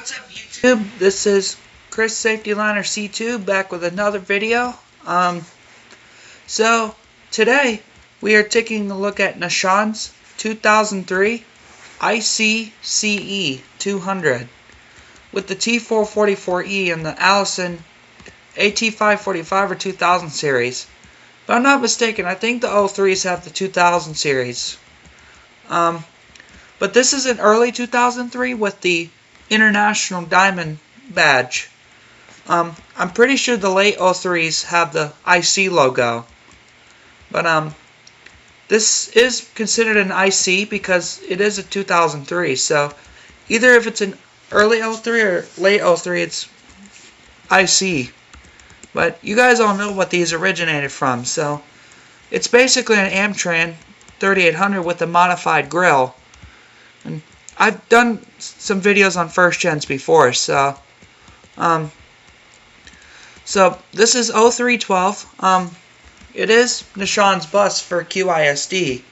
What's up, YouTube? This is Chris Safety Liner C2 back with another video. So today we are taking a look at Nashawn's 2003 CE200 with the T444E and the Allison AT545 or 2000 series. If I'm not mistaken, I think the 03s have the 2000 series. But this is an early 2003 with the International Diamond badge. I'm pretty sure the late 03s have the IC logo. But this is considered an IC because it is a 2003. So either if it's an early 03 or late 03, it's IC. But you guys all know what these originated from. So it's basically an Amtran 3800 with a modified grill. And I've done some videos on first gens before, so this is 0312. It is Nashawn's bus for I.S.D.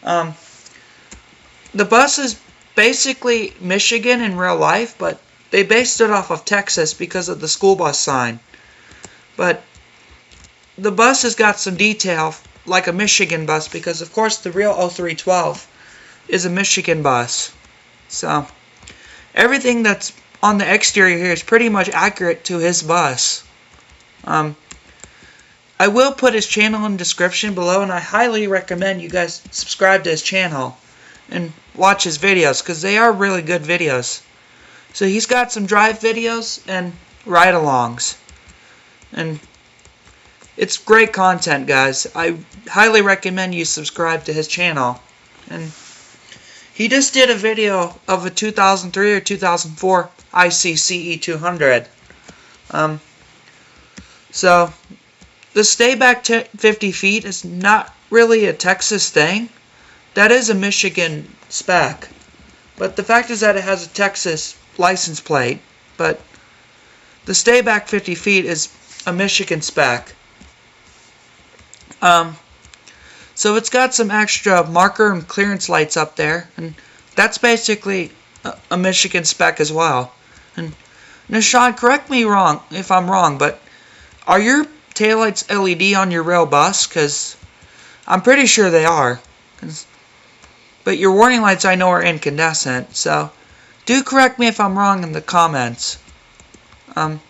The bus is basically Michigan in real life, but they based it off of Texas because of the school bus sign. But the bus has got some detail like a Michigan bus because, of course, the real 0312 is a Michigan bus. So everything that's on the exterior here is pretty much accurate to his bus. I will put his channel in the description below, and I highly recommend you guys subscribe to his channel and watch his videos because they are really good videos. So he's got some drive videos and ride-alongs, and it's great content, guys. I highly recommend you subscribe to his channel. And he just did a video of a 2003 or 2004 IC CE200. So the stay back 50 feet is not really a Texas thing. That is a Michigan spec. But the fact is that it has a Texas license plate. But the stay back 50 feet is a Michigan spec. So it's got some extra marker and clearance lights up there, and that's basically a Michigan spec as well. And Nashawn, correct me wrong if I'm wrong, but are your taillights LED on your real bus? Because I'm pretty sure they are. But your warning lights I know are incandescent, so do correct me if I'm wrong in the comments. I'm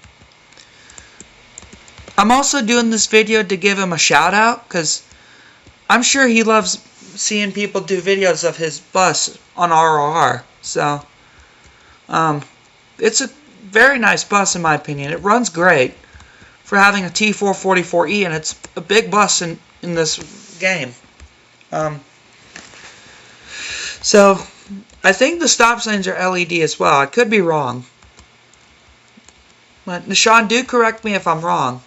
also doing this video to give him a shout out because I'm sure he loves seeing people do videos of his bus on ROR. So, it's a very nice bus in my opinion. It runs great for having a T444E, and it's a big bus in this game. So, I think the stop signs are LED as well. I could be wrong. But Nashawn, do correct me if I'm wrong.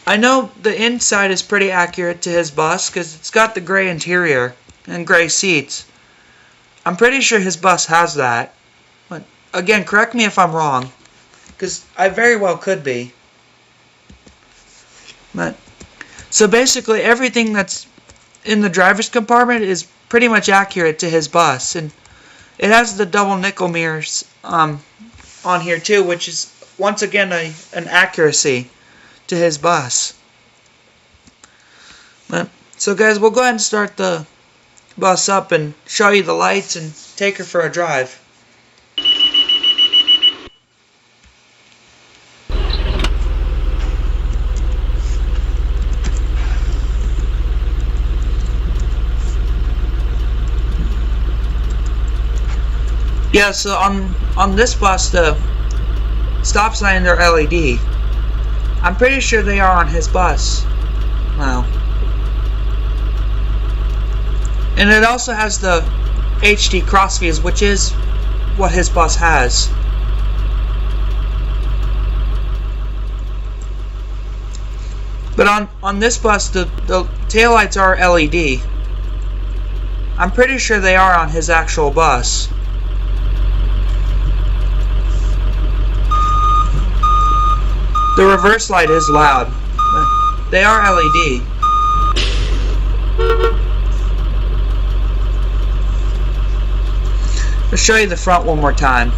I know the inside is pretty accurate to his bus because it's got the gray interior and gray seats. I'm pretty sure his bus has that. But again, correct me if I'm wrong, because I very well could be. But so basically everything that's in the driver's compartment is pretty much accurate to his bus, and it has the double nickel mirrors on here too, which is once again an accuracy to his bus. So guys, we'll go ahead and start the bus up and show you the lights and take her for a drive. Yeah, so on this bus the stop signs are LED. I'm pretty sure they are on his bus. Wow. And it also has the HD crossviews, which is what his bus has. But on this bus, the taillights are LED. I'm pretty sure they are on his actual bus. The reverse light is loud, but they are LED. I'll show you the front one more time.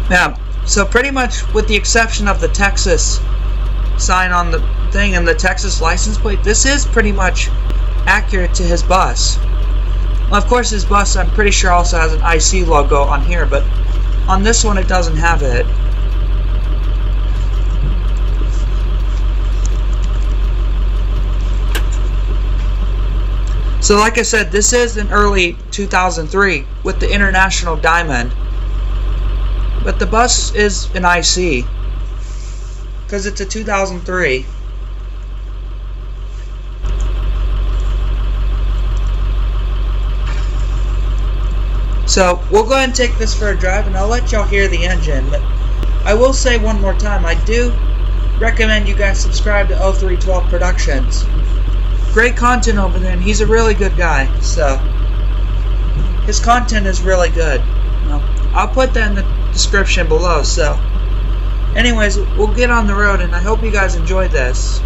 Now, so pretty much with the exception of the Texas sign on the thing and the Texas license plate, this is pretty much accurate to his bus. Well, of course his bus, I'm pretty sure, also has an IC logo on here, but on this one it doesn't have it. So like I said, this is an early 2003 with the International Diamond. But the bus is an IC because it's a 2003. So we'll go ahead and take this for a drive, and I'll let y'all hear the engine. But I will say one more time, I do recommend you guys subscribe to 0312 Productions. Great content over there, and he's a really good guy. So his content is really good. I'll put that in the description below. So anyways, we'll get on the road, and I hope you guys enjoyed this.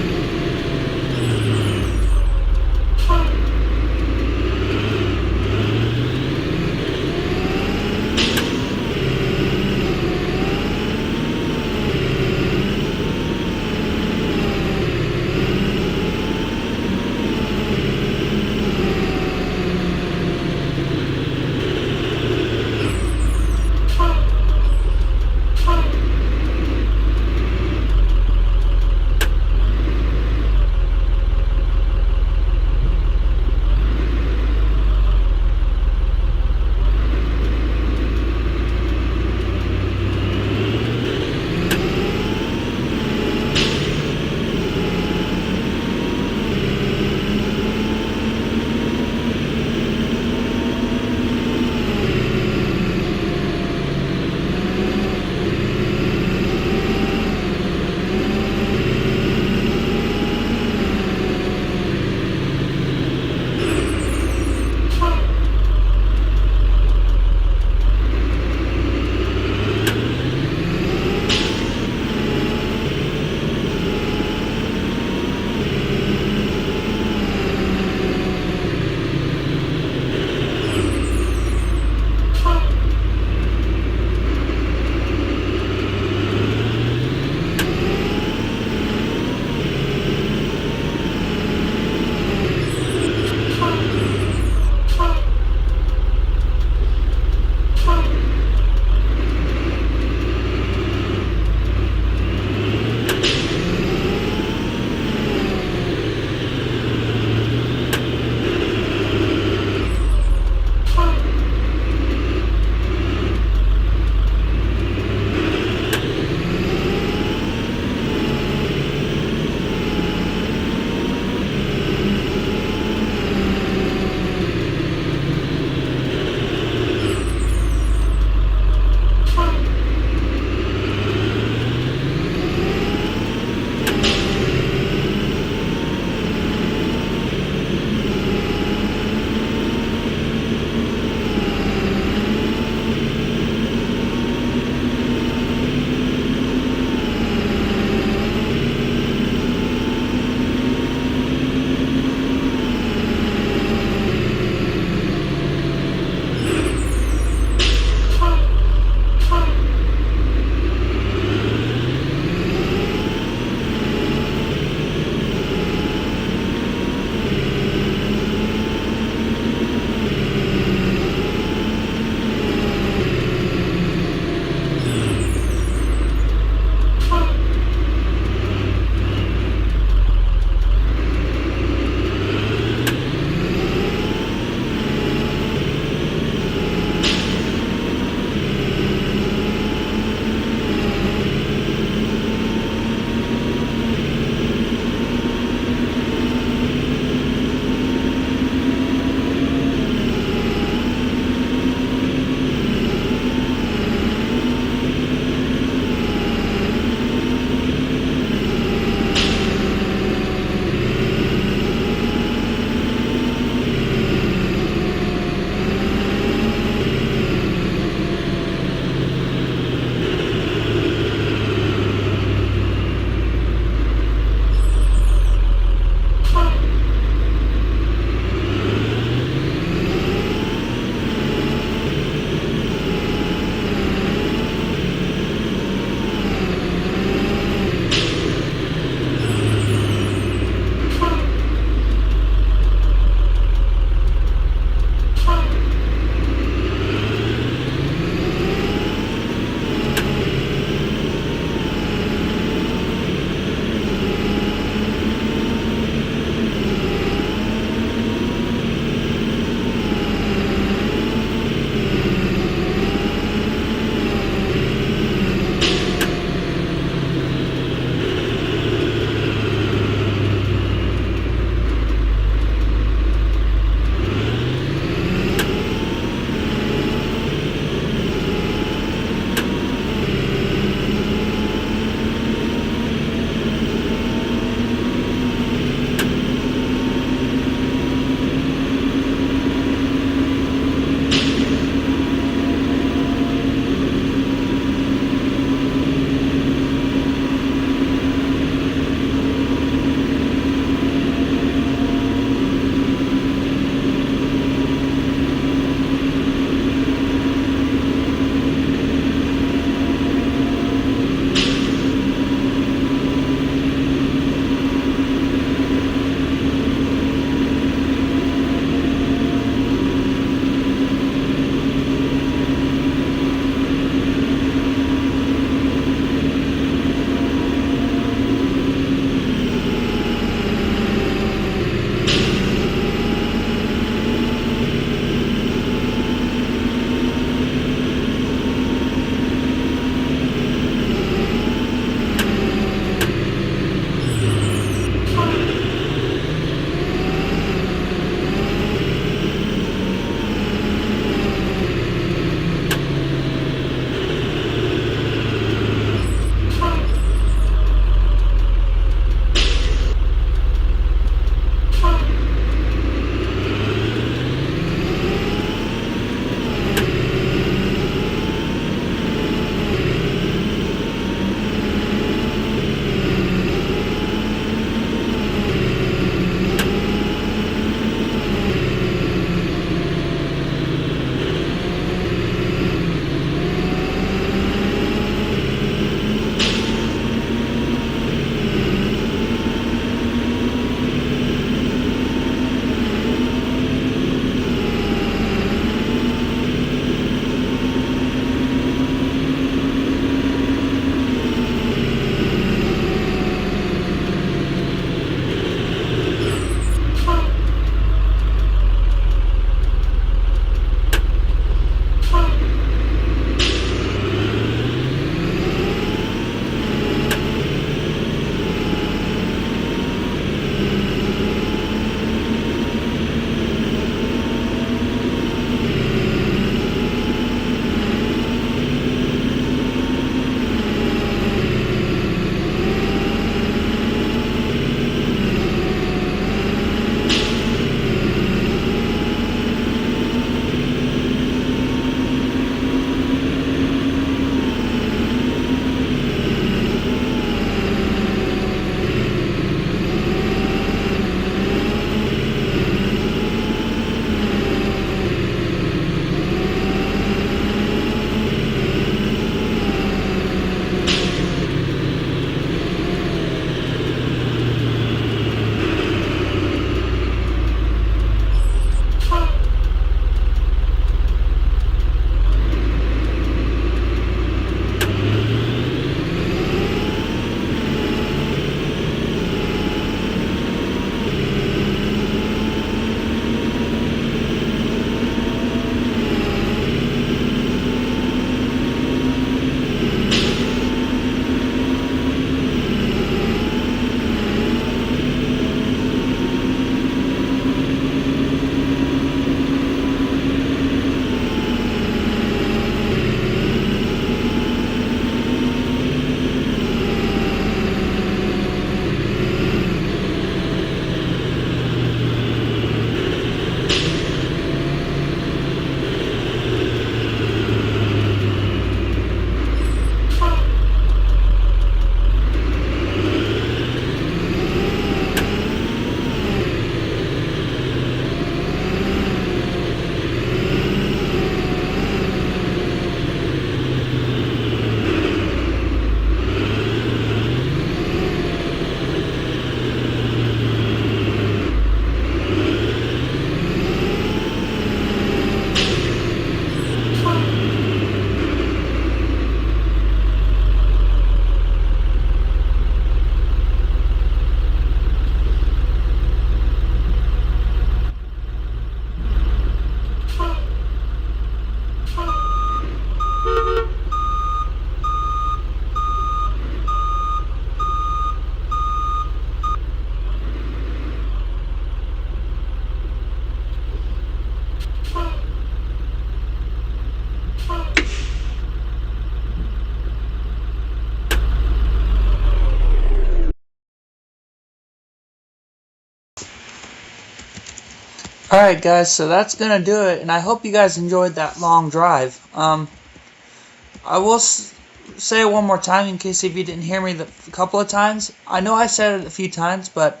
Alright guys, so that's gonna do it, and I hope you guys enjoyed that long drive. I will say it one more time in case if you didn't hear me a couple of times. I know I said it a few times, but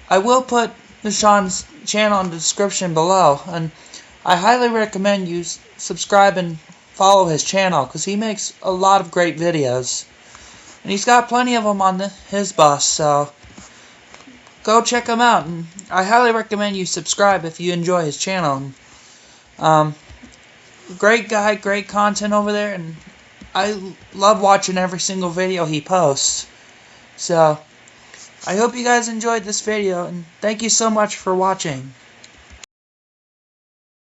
I will put Nashawn's channel in the description below, and I highly recommend you subscribe and follow his channel because he makes a lot of great videos, and he's got plenty of them on his bus, so go check him out. And I highly recommend you subscribe if you enjoy his channel. Great guy, great content over there, and I love watching every single video he posts. So I hope you guys enjoyed this video, and thank you so much for watching.